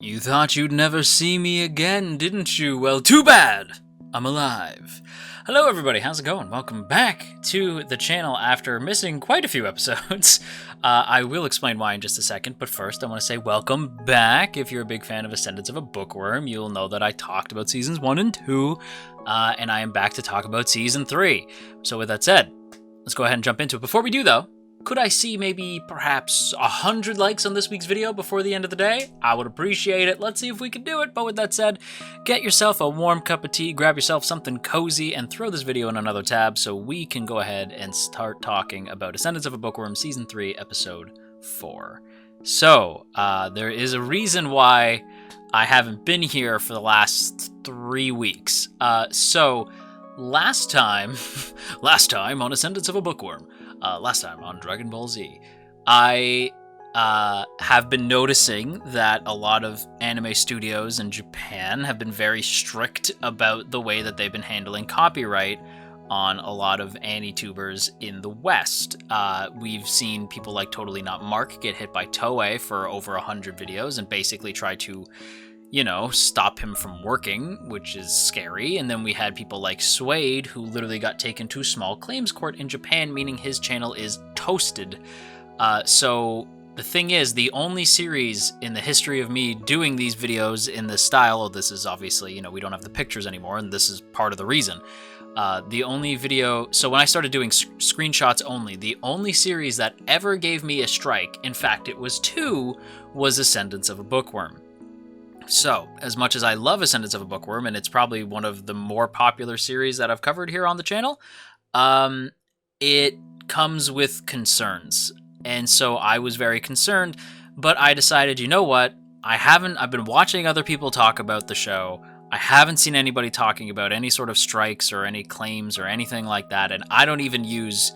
You thought you'd never see me again, didn't you? Well, too bad! I'm alive. Hello everybody, how's it going? Welcome back to the channel after missing quite a few episodes. I will explain why in just a second, but first I want to say welcome back. If you're a big fan of Ascendance of a Bookworm, you'll know that I talked about Seasons 1 and 2, and I am back to talk about Season 3. So with that said, let's go ahead and jump into it. Before we do though, could I see maybe perhaps 100 likes on this week's video before the end of the day? I would appreciate it. Let's see if we can do it. But with that said, get yourself a warm cup of tea, grab yourself something cozy, and throw this video in another tab so we can go ahead and start talking about Ascendance of a Bookworm Season 3, Episode 4. So, there is a reason why I haven't been here for the last 3 weeks. Last time on Ascendance of a Bookworm, last time on Dragon Ball Z, I have been noticing that a lot of anime studios in Japan have been very strict about the way that they've been handling copyright on a lot of AniTubers in the West. We've seen people like Totally Not Mark get hit by Toei for over 100 videos and basically try to, you know, stop him from working, which is scary. And then we had people like Suede, who literally got taken to small claims court in Japan, meaning his channel is toasted. So the thing is, the only series in the history of me doing these videos in this style, this is obviously, you know, we don't have the pictures anymore, and this is part of the reason. The only video, so when I started doing screenshots only, the only series that ever gave me a strike, in fact it was 2, was Ascendance of a Bookworm. So, as much as I love Ascendance of a Bookworm, and it's probably one of the more popular series that I've covered here on the channel, it comes with concerns. And so I was very concerned, but I decided, you know what? I've been watching other people talk about the show. I haven't seen anybody talking about any sort of strikes or any claims or anything like that, and I don't even use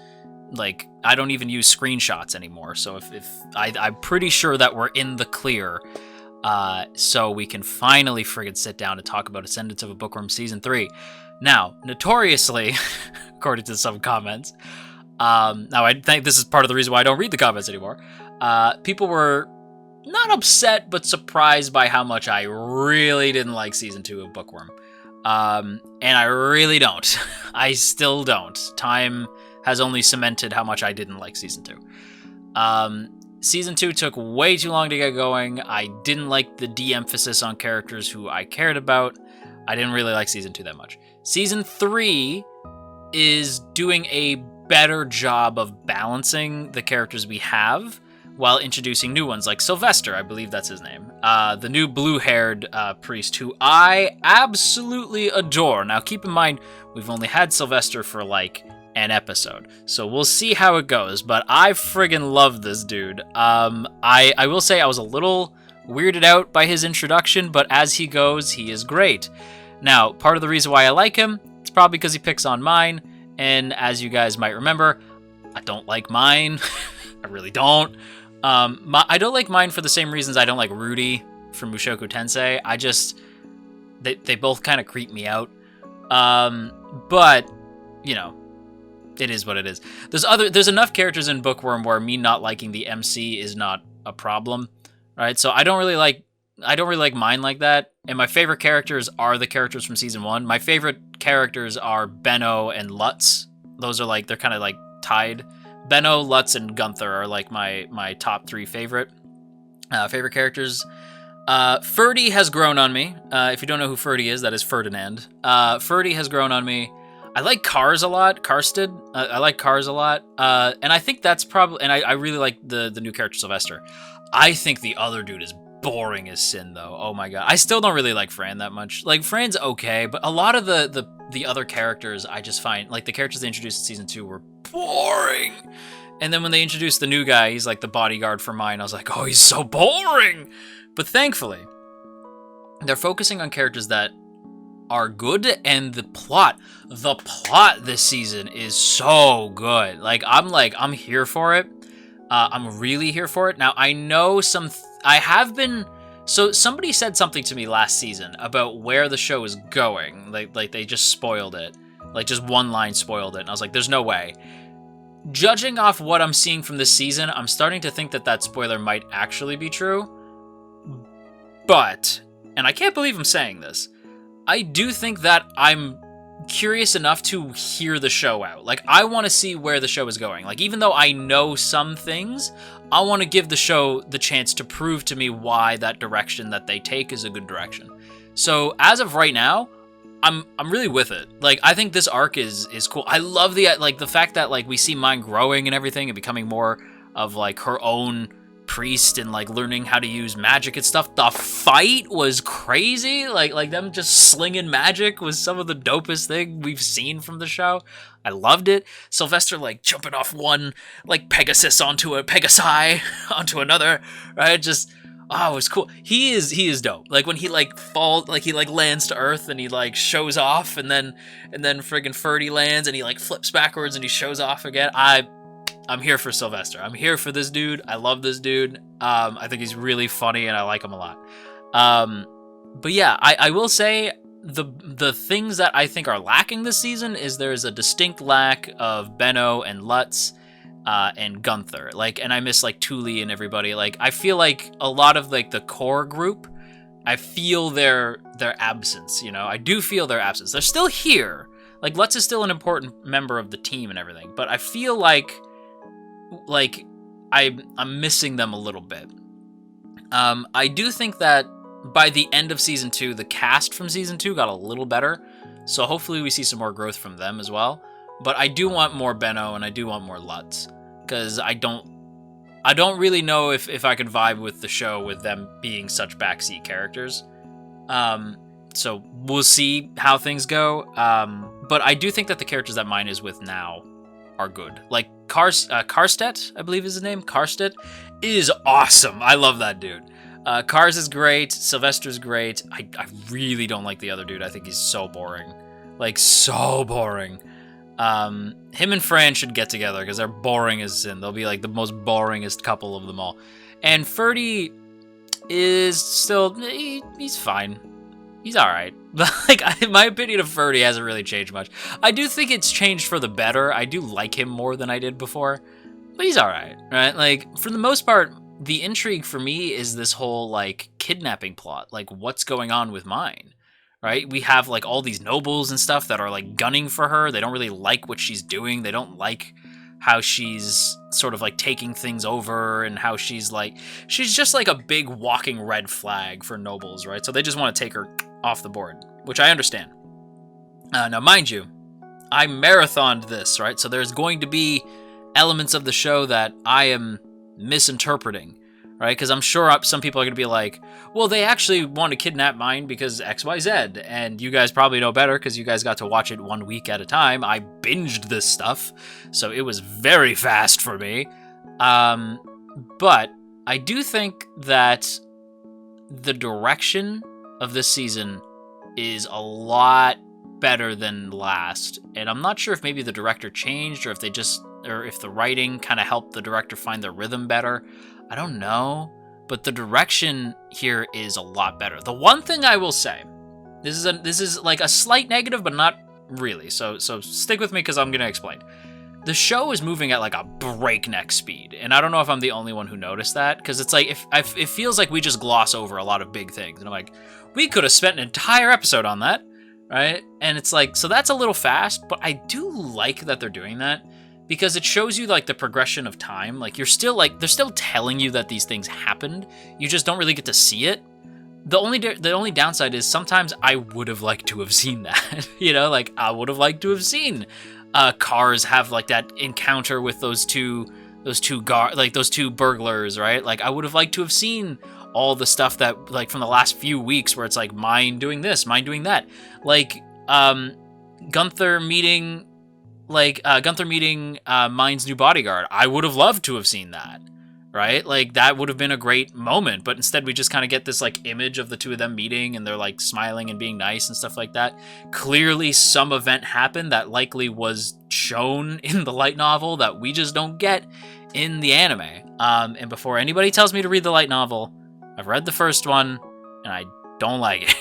screenshots anymore. So I'm pretty sure that we're in the clear. So we can finally friggin' sit down and talk about Ascendance of a Bookworm Season 3. Now, notoriously, according to some comments, now I think this is part of the reason why I don't read the comments anymore, people were not upset, but surprised by how much I really didn't like Season 2 of Bookworm. And I really don't. I still don't. Time has only cemented how much I didn't like Season 2. Season 2 took way too long to get going. I didn't like the de-emphasis on characters who I cared about. I didn't really like Season 2 that much. Season 3 is doing a better job of balancing the characters we have while introducing new ones, like Sylvester, I believe that's his name. The new blue-haired priest, who I absolutely adore. Now, keep in mind, we've only had Sylvester for, like, an episode, so we'll see how it goes, but I friggin' love this dude. I will say I was a little weirded out by his introduction, but as he goes, he is great. Now, part of the reason why I like him, it's probably because he picks on Mine, and as you guys might remember, I don't like Mine. I really don't. I don't like Mine for the same reasons I don't like Rudy from Mushoku Tensei. They both kind of creep me out. But, you know, it is what it is. There's enough characters in Bookworm where me not liking the MC is not a problem, right? So I don't really like Mine like that. And my favorite characters are the characters from Season 1. My favorite characters are Benno and Lutz. Those are like, they're kind of like tied. Benno, Lutz, and Gunther are like my top 3 favorite characters. Ferdy has grown on me. If you don't know who Ferdy is, that is Ferdinand. Ferdy has grown on me. I like Cars a lot. Karsted. I like Cars a lot. And I think that's probably... And I really like the new character, Sylvester. I think the other dude is boring as sin, though. Oh my god. I still don't really like Fran that much. Like, Fran's okay, but a lot of the other characters I just find... Like, the characters they introduced in Season 2 were boring. And then when they introduced the new guy, he's like the bodyguard for Mine. I was like, oh, he's so boring! But thankfully, they're focusing on characters that are good, and the plot this season is so good. I'm here for it. I'm really here for it. Now, I know so somebody said something to me last season about where the show is going. Like they just spoiled it. Like, just one line spoiled it. And I was like, there's no way. Judging off what I'm seeing from this season, I'm starting to think that spoiler might actually be true. But, and I can't believe I'm saying this, I do think that I'm curious enough to hear the show out. Like, I want to see where the show is going. Like, even though I know some things, I want to give the show the chance to prove to me why that direction that they take is a good direction. So, as of right now, I'm really with it. Like, I think this arc is cool. I love the fact that, like, we see Mine growing and everything and becoming more of, like, her own priest and, like, learning how to use magic and stuff. The fight was crazy. Like them just slinging magic was some of the dopest thing we've seen from the show. I loved it. Sylvester, like, jumping off one, like, Pegasi onto another, right? Just, oh, it was cool. He is dope. Like, when he, like, falls, like, he, like, lands to earth and he, like, shows off, and then friggin' Ferdy lands and he, like, flips backwards and he shows off again. I'm here for Sylvester. I'm here for this dude. I love this dude. I think he's really funny and I like him a lot. But yeah, I will say the things that I think are lacking this season is there's a distinct lack of Benno and Lutz and Gunther. Like, and I miss, like, Thule and everybody. Like, I feel like a lot of, like, the core group, I feel their absence, you know? I do feel their absence. They're still here. Like, Lutz is still an important member of the team and everything, but I feel like I'm missing them a little bit. I do think that by the end of Season 2, the cast from Season 2 got a little better, so hopefully we see some more growth from them as well. But I do want more Benno, and I do want more Lutz, because I don't really know if I could vibe with the show with them being such backseat characters. So we'll see how things go. But I do think that the characters that Mine is with now are good. Like, Karstedt, I believe is his name. Karstedt is awesome. I love that dude. Kars is great. Sylvester's great. I really don't like the other dude. I think he's so boring. Like, so boring. Him and Fran should get together because they're boring as sin. They'll be, like, the most boringest couple of them all. And Ferdy is still... he's fine. He's alright. Like, my opinion of Ferdy hasn't really changed much. I do think it's changed for the better. I do like him more than I did before. But he's alright, right? Like, for the most part, the intrigue for me is this whole, like, kidnapping plot. Like, what's going on with Mine, right? We have, like, all these nobles and stuff that are, like, gunning for her. They don't really like what she's doing. They don't like how she's sort of, like, taking things over, and how she's just like a big walking red flag for nobles, right? So they just want to take her off the board, which I understand. Now, mind you, I marathoned this, right? So there's going to be elements of the show that I am misinterpreting, right? Because I'm sure some people are going to be like, well, they actually want to kidnap Mine because XYZ, and you guys probably know better because you guys got to watch it 1 week at a time. I binged this stuff, so it was very fast for me. But I do think that the direction of this season is a lot better than last, and I'm not sure if maybe the director changed or if the writing kind of helped the director find their rhythm better. I don't know, but the direction here is a lot better. The one thing I will say, this is like a slight negative, but not really. So stick with me because I'm gonna explain. The show is moving at, like, a breakneck speed, and I don't know if I'm the only one who noticed that, because it's like it feels like we just gloss over a lot of big things, and I'm like, we could have spent an entire episode on that, right? And it's like, so that's a little fast, but I do like that they're doing that, because it shows you, like, the progression of time. Like, you're still, like, they're still telling you that these things happened. You just don't really get to see it. The only downside is sometimes I would have liked to have seen that. You know, like, I would have liked to have seen Cars have, like, that encounter with those two burglars, right? Like, I would have liked to have seen all the stuff that, like, from the last few weeks where it's like Mine doing this, Mine doing that. Like, Gunther meeting Mine's new bodyguard. I would have loved to have seen that, right? Like, that would have been a great moment, but instead we just kind of get this, like, image of the two of them meeting, and they're, like, smiling and being nice and stuff like that. Clearly some event happened that likely was shown in the light novel that we just don't get in the anime. And before anybody tells me to read the light novel, I've read the first one, and I don't like it.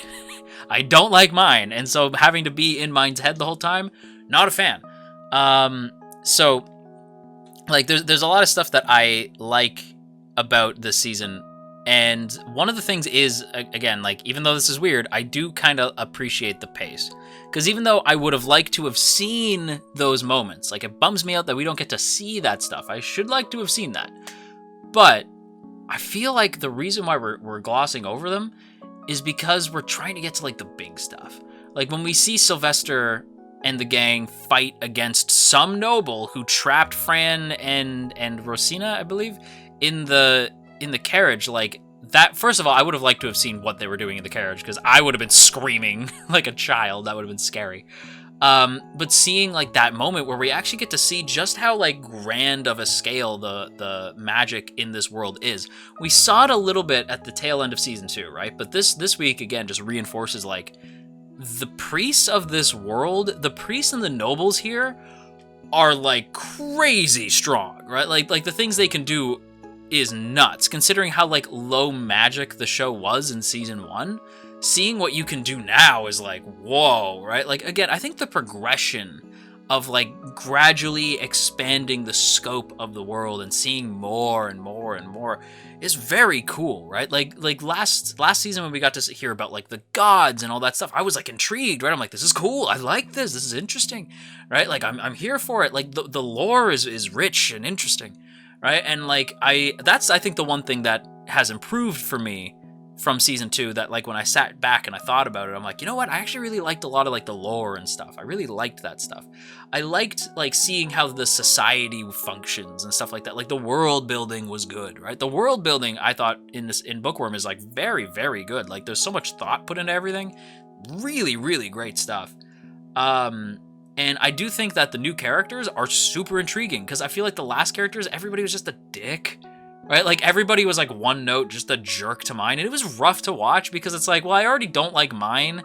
I don't like Mine, and so having to be in Mine's head the whole time, not a fan. So, like, there's a lot of stuff that I like about this season And one of the things is, again, like, even though this is weird, I do kind of appreciate the pace. Because even though I would have liked to have seen those moments, like, it bums me out that we don't get to see that stuff. I should like to have seen that. But I feel like the reason why we're glossing over them is because we're trying to get to, like, the big stuff. Like, when we see Sylvester and the gang fight against some noble who trapped Fran and Rosina, I believe, in the carriage, like, that, first of all, I would have liked to have seen what they were doing in the carriage, because I would have been screaming like a child. That would have been scary. But seeing, like, that moment where we actually get to see just how, like, grand of a scale the magic in this world is. We saw it a little bit at the tail end of season 2, right? But this week, again, just reinforces, like, the priests of this world, the priests and the nobles here are, like, crazy strong, right? Like the things they can do is nuts, considering how, like, low magic the show was in season 1. Seeing what you can do now is like, whoa, right? Like, again, I think the progression of, like, gradually expanding the scope of the world and seeing more and more and more is very cool, right? Like last season when we got to hear about, like, the gods and all that stuff, I was, like, intrigued, right? I'm like, this is cool. I like this. This is interesting, right? Like, I'm here for it. Like, the lore is rich and interesting, right? And, like, that's, I think, the one thing that has improved for me from season 2, that, like, when I sat back and I thought about it, I'm like, you know what? I actually really liked a lot of, like, the lore and stuff. I really liked that stuff. I liked, like, seeing how the society functions and stuff like that. Like, the world building was good, right? The world building, I thought, in Bookworm is, like, very, very good. Like, there's so much thought put into everything. Really, really great stuff. And I do think that the new characters are super intriguing, because I feel like the last characters, everybody was just a dick. Right? Like, everybody was, like, one note, just a jerk to mine. And it was rough to watch, because it's like, well, I already don't like mine,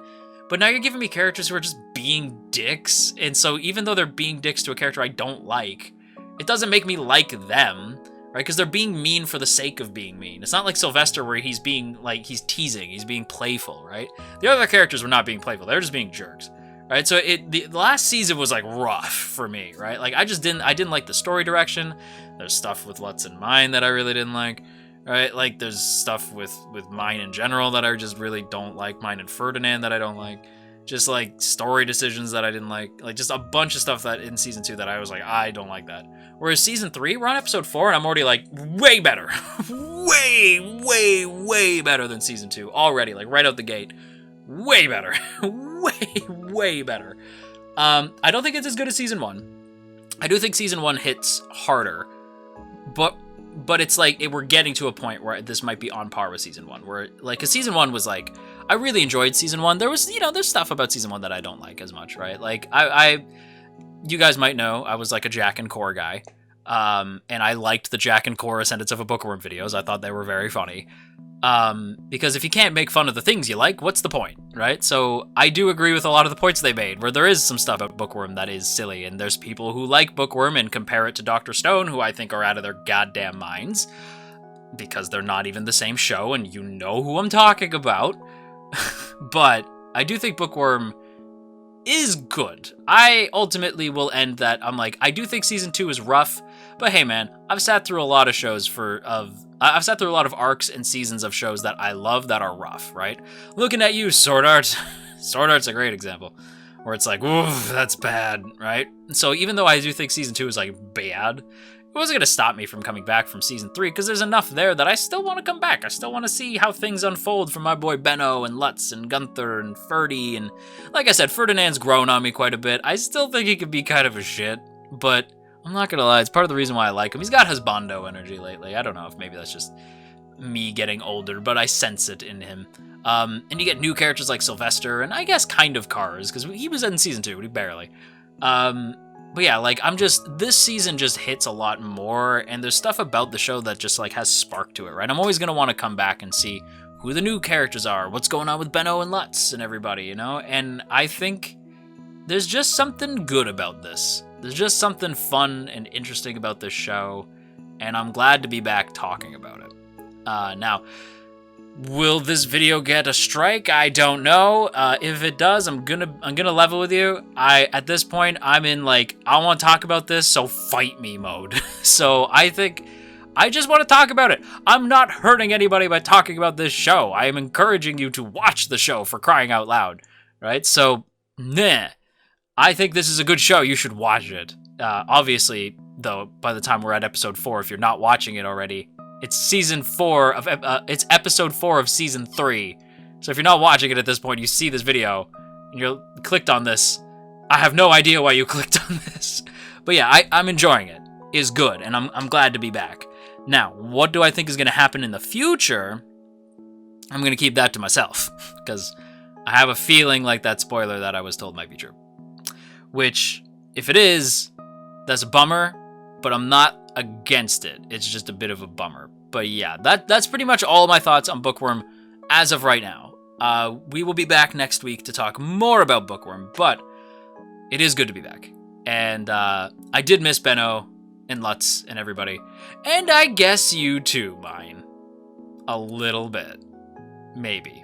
but now you're giving me characters who are just being dicks. And so even though they're being dicks to a character I don't like, it doesn't make me like them, right? Because they're being mean for the sake of being mean. It's not like Sylvester, where he's being, like, he's teasing, he's being playful, right? The other characters were not being playful. They're just being jerks. Right, so the last season was, like, rough for me, right? Like, I didn't like the story direction. There's stuff with Lutz and Mine that I really didn't like, right? Like, there's stuff with Mine in general that I just really don't like. Mine and Ferdinand that I don't like. Just, like, story decisions that I didn't like. Like, just a bunch of stuff that in season 2 that I was like, I don't like that. Whereas season 3, we're on episode 4, and I'm already like, way better. way better than season 2 already, like, right out the gate. Way better. way better. I don't think it's as good as season 1. I do think season 1 hits harder, but it's like, we're getting to a point where this might be on par with season 1, where, like, because season 1 was like, I really enjoyed season 1. There was, there's stuff about season 1 that I don't like as much, right? Like, you guys might know, I was, like, a Jack and Core guy, and I liked the Jack and Core Ascendance of a Bookworm videos. I thought they were very funny. Because if you can't make fun of the things you like, what's the point, right? So I do agree with a lot of the points they made, where there is some stuff about Bookworm that is silly, and there's people who like Bookworm and compare it to Dr. Stone, who I think are out of their goddamn minds, because they're not even the same show, and you know who I'm talking about. But I do think Bookworm is good. I ultimately will end that. I'm like, I do think season 2 is rough, but hey, man, I've sat through a lot of shows I've sat through a lot of arcs and seasons of shows that I love that are rough, right? Looking at you, Sword Art. Sword Art's a great example, where it's like, oof, that's bad, right? So even though I do think season 2 is, like, bad, it wasn't going to stop me from coming back from season 3, because there's enough there that I still want to come back. I still want to see how things unfold for my boy Benno and Lutz and Gunther and Ferdy. And like I said, Ferdinand's grown on me quite a bit. I still think he could be kind of a shit, but I'm not gonna lie, it's part of the reason why I like him. He's got husbando energy lately. I don't know if maybe that's just me getting older, but I sense it in him. And you get new characters like Sylvester, and I guess kind of Cars, because he was in season 2, but he barely. But yeah, like, this season just hits a lot more, and there's stuff about the show that just, like, has spark to it, right? I'm always gonna want to come back and see who the new characters are, what's going on with Benno and Lutz and everybody, And I think there's just something good about this. There's just something fun and interesting about this show, and I'm glad to be back talking about it. Now, will this video get a strike? I don't know. If it does, I'm gonna level with you. At this point, I'm in, like, I want to talk about this, so fight me mode. So I think I just want to talk about it. I'm not hurting anybody by talking about this show. I am encouraging you to watch the show, for crying out loud, right? So, nah. I think this is a good show. You should watch it. Obviously, though, by the time we're at episode 4, if you're not watching it already, it's it's episode 4 of season 3. So if you're not watching it at this point, you see this video, and you clicked on this. I have no idea why you clicked on this. But yeah, I'm enjoying it. It's good, and I'm glad to be back. Now, what do I think is going to happen in the future? I'm going to keep that to myself, because I have a feeling like that spoiler that I was told might be true. Which, if it is, that's a bummer, but I'm not against it. It's just a bit of a bummer. But yeah, that's pretty much all my thoughts on Bookworm as of right now. We will be back next week to talk more about Bookworm, but it is good to be back. And I did miss Benno and Lutz and everybody. And I guess you too, mine. A little bit. Maybe.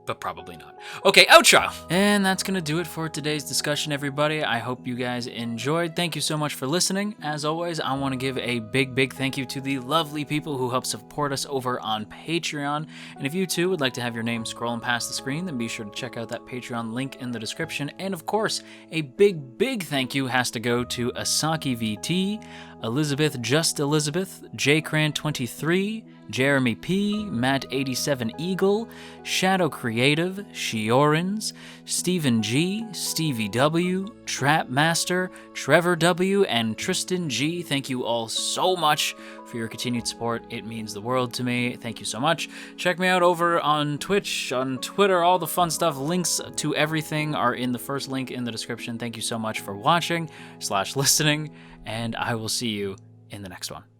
But probably not. Okay, outro! And that's gonna do it for today's discussion, everybody. I hope you guys enjoyed. Thank you so much for listening. As always, I want to give a big thank you to the lovely people who help support us over on Patreon. And if you too would like to have your name scrolling past the screen, then be sure to check out that Patreon link in the description. And of course, a big thank you has to go to Asaki VT, Elizabeth Just Elizabeth, JCran23, Jeremy P, Matt87 Eagle, Shadow Creative, Shiorins, Stephen G, Stevie W, Trap Master, Trevor W, and Tristan G. Thank you all so much for your continued support. It means the world to me. Thank you so much. Check me out over on Twitch, on Twitter, all the fun stuff. Links to everything are in the first link in the description. Thank you so much for watching / listening, and I will see you in the next one.